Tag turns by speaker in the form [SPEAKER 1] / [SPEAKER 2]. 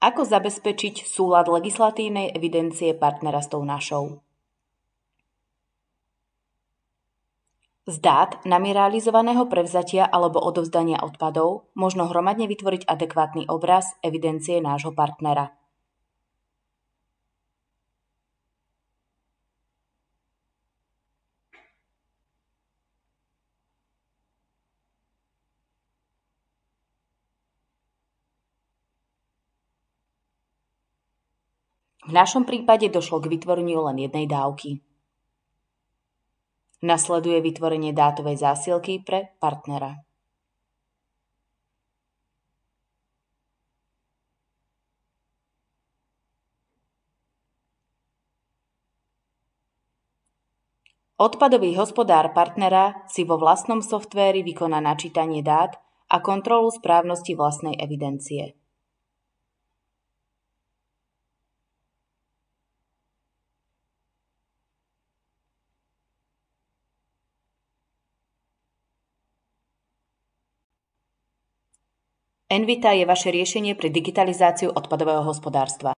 [SPEAKER 1] Ako zabezpečiť súlad legislatívnej evidencie partnera s tou našou? Z dát nami realizovaného prevzatia alebo odovzdania odpadov možno hromadne vytvoriť adekvátny obraz evidencie nášho partnera. V našom prípade došlo k vytvoreniu len jednej dávky. Nasleduje vytvorenie dátovej zásielky pre partnera. Odpadový hospodár partnera si vo vlastnom softvéri vykoná načítanie dát a kontrolu správnosti vlastnej evidencie. Envita je vaše riešenie pre digitalizáciu odpadového hospodárstva.